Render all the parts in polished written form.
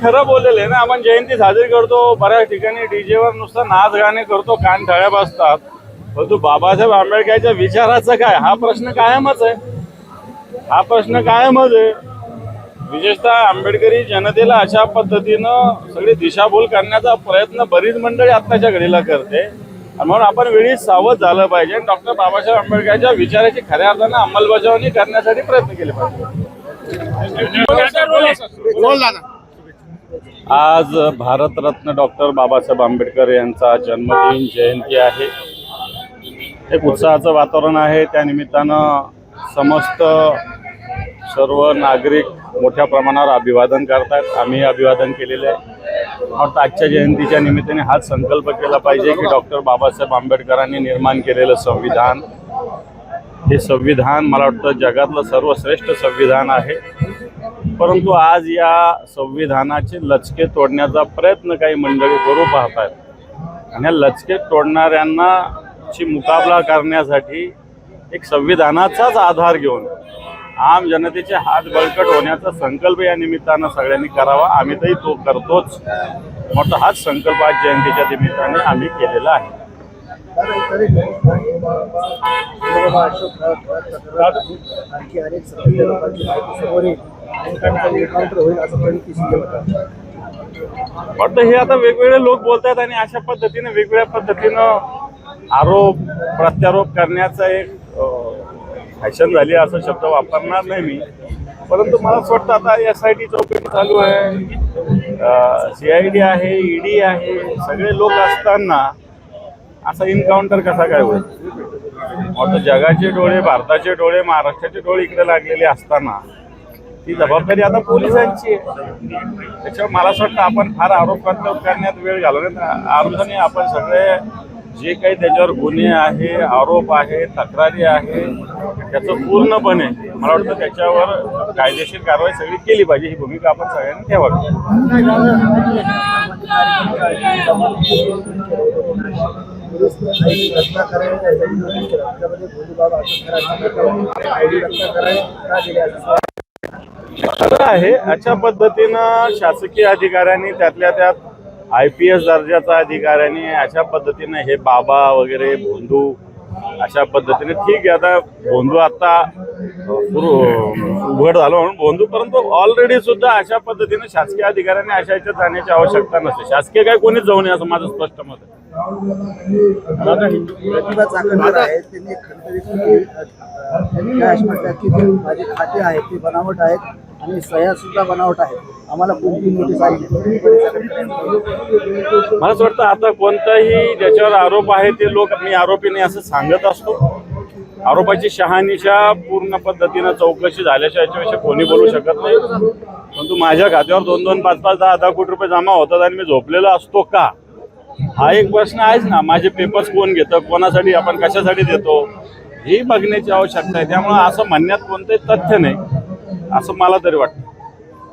खरं बोललेलं आहे ना. आपण जयंती साजरी करतो, बऱ्याच ठिकाणी डीजेवर नुसतं नाच गाणे करतो, कान ठळ्या बसतात, परंतु बाबासाहेब आंबेडकरच्या विचाराचं काय, हा प्रश्न कायमच आहे. हा प्रश्न कायमच आहे. विशेषतः आंबेडकरी जनतेला अशा पद्धतीनं सगळी दिशाभूल करण्याचा प्रयत्न बरीच मंडळी आत्ताच्या घडीला करते. म्हणून आपण वेळीच सावध झालं पाहिजे. डॉक्टर बाबासाहेब आंबेडकरच्या विचाराची खऱ्या अर्थानं अंमलबजावणी करण्यासाठी प्रयत्न केले पाहिजे. आज भारतरत्न डॉक्टर बाबासाहेब आंबेडकर यांचा जन्मदिन जयंती आहे. एक उत्साहाचं वातावरण आहे. त्या निमित्तानं समस्त सर्व नागरिक मोठ्या प्रमाणावर अभिवादन करतात. आम्ही अभिवादन केलेलं आहे. आता आजच्या जयंतीच्या निमित्ताने हाच संकल्प केला पाहिजे की डॉक्टर बाबासाहेब आंबेडकरांनी निर्माण केलेलं संविधान, हे संविधान मला वाटतं जगातलं सर्वश्रेष्ठ संविधान आहे. परंतु आज या संविधानाचे लचके तोडण्याचा प्रयत्न काही मंडळी करू पाहतात. आणि या लचके तोडणाऱ्यांना ची मुकाबला करण्यासाठी एक संविधानाचाच आधार घेऊन आम जनतेचे हात बळकट होण्याचा संकल्प या निमित्तानं सगळ्यांनी करावा. आम्ही तरी तो करतोच. मोठा हाच संकल्प आज जयंतीच्या निमित्ताने आम्ही केलेला आहे. वाटतं हे आता वेगवेगळे लोक बोलतात आणि अशा पद्धतीने वेगवेगळ्या पद्धतीनं आरोप प्रत्यारोप करण्याचा एक फॅशन झाली असं शब्द वापरणार नाही मी. परंतु मला असं वाटतं आता SIT चौकशी चालू आहे, CID आहे, ED आहे, सगळे लोक असताना असा इन्काउंटर कसा काय होईल. आता जगाचे डोळे, भारताचे डोळे, महाराष्ट्राचे डोळे इकडे लागलेले असताना ती जबाबदारी आता पोलिसांची आहे. त्याच्यावर मला असं वाटतं आपण फार आरोप प्रत्यारोप करण्यात वेळ घालवण्यात अर्थाने आपण सगळे जे काही त्याच्यावर गुन्हे आहे, आरोप आहे, तक्रारी आहे, त्याचं पूर्णपणे मला वाटतं त्याच्यावर कायदेशीर कारवाई सगळी केली पाहिजे. ही भूमिका आपण सगळ्यांनी ठेवावी. खरं आहे. अशा पद्धतीनं शासकीय अधिकाऱ्यांनी त्यातल्या त्यात IPS दर्जाचा अधिकाऱ्यांनी अशा पद्धतीने हे बाबा वगैरे भोंदू अशा पद्धतीने ठीक आहे. आता भोंदू आता उघड झालं म्हणून भोंदू, परंतु ऑलरेडी सुद्धा अशा पद्धतीने शासकीय अधिकाऱ्यांनी अशा याच्यात जाण्याची आवश्यकता नसते. शासकीय काय कोणीच जाऊ नये असं माझं स्पष्ट मत आहे. प्रतिभा चाकणकर आहेत, त्यांनी माझे खाते आहेत ते बनावट आहेत आणि सह्या सुद्धा बनावट आहेत. आम्हाला कोणती नोटीस आली नाही. मला असं वाटतं आता कोणताही ज्याच्यावर आरोप आहे ते लोक मी आरोपी नाही असं सांगत असतो. आरोपाची शहानिशा पूर्ण पद्धतीनं चौकशी झाल्याशिवाय याच्याविषयी कोणी बोलू शकत नाही. परंतु माझ्या खात्यावर 2-2, 5-5, 10-10 कोटी रुपये जमा होतात आणि मी झोपलेलो असतो का, हा एक प्रश्न आहेच ना. माझे पेपर्स कोण घेतं, कोणासाठी, आपण कशासाठी देतो, ही बघण्याची आवश्यकता आहे. त्यामुळे असं म्हणण्यात कोणतंही तथ्य नाही असं मला तरी वाटतं.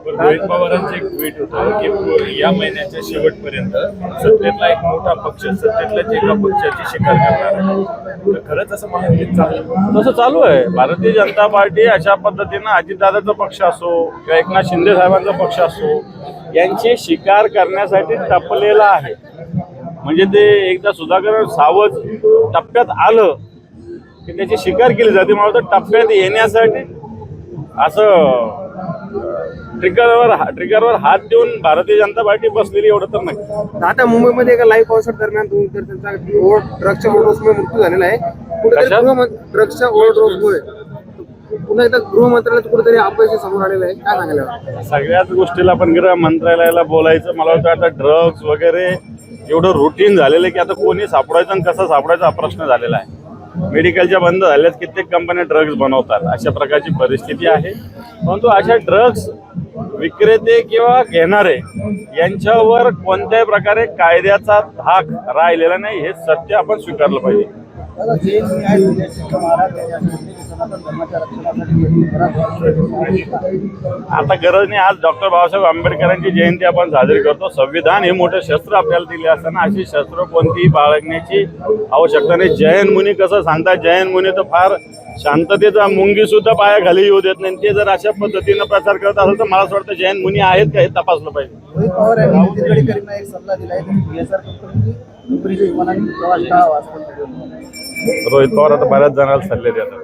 रोहित पवारांचं एक ट्विट होतं की या महिन्याच्या शेवटपर्यंत सत्तेतला एक मोठा पक्ष सत्तेतल्याच एका पक्षाची शिकार करणार आहे. तर खरंच असं महायुतीत चालू तसं चालू आहे. भारतीय जनता पार्टी अशा पद्धतीनं अजितदादाचा पक्ष असो किंवा एकनाथ शिंदे साहेबांचा पक्ष असो यांची शिकार करण्यासाठी टपलेला आहे. म्हणजे ते एकदा सुधाकर सावध टप्प्यात आलं की त्याची शिकार केली जाते. मला वाटतं टप्प्यात येण्यासाठी असं ट्रिगरवर हात देऊन भारतीय जनता पार्टी बसलेली एवढं तर नाही. आता मुंबईमध्ये एका लाईव्ह कॉन्सर्ट दरम्यान त्यांचा ड्रग्सच्या ओव्हरडोसमुळे मृत्यू झालेला आहे. कुठेतरी ड्रग्सच्या ओव्हरडोसमुळे पुन्हा एकदा गृहमंत्रालयात कुठेतरी अपयश समोर आलेलं आहे. काय सांगायला सगळ्याच गोष्टीला आपण गृह मंत्रालयाला बोलायचं. मला वाटतं आता ड्रग्स वगैरे एवढं रुटीन झालेलं आहे की आता कोणी सापडायचं आणि कसं सापडायचा हा प्रश्न झालेला आहे. मेडिकलच्या बंद झाल्यात, कित्येक कंपन्या ड्रग्ज बनवतात, अशा प्रकारची परिस्थिती आहे. परंतु अशा ड्रग्ज विक्रेते किंवा घेणारे यांच्यावर कोणत्याही प्रकारे कायद्याचा धाक राहिलेला नाही. हे सत्य आपण स्वीकारलं पाहिजे. सनातन धर्माच्या रक्षणासाठी आता गरज नाही. आज डॉक्टर बाबासाहेब आंबेडकरांची जयंती आपण साजरी करतो. संविधान हे मोठं शस्त्र आपल्याला दिले असताना अशी शस्त्र कोणतीही बाळगण्याची आवश्यकता नाही. जैन मुनी कसं सांगतात, जैन मुनी तर फार शांततेचा मुंगी सुद्धा पायाखाली येऊ देत नाही. ते जर अशा पद्धतीनं प्रचार करत असेल तर मला असं वाटतं जैन मुनी आहेत का हे तपासलं पाहिजे. रोहित पवार यांनी नितीन गडकरींना एक सल्ला दिला आहे की BSR कंपनीची विमानांनी प्रवास टाळावा असं. रोहित पवार आता बऱ्याच जणांना सल्ले देतात.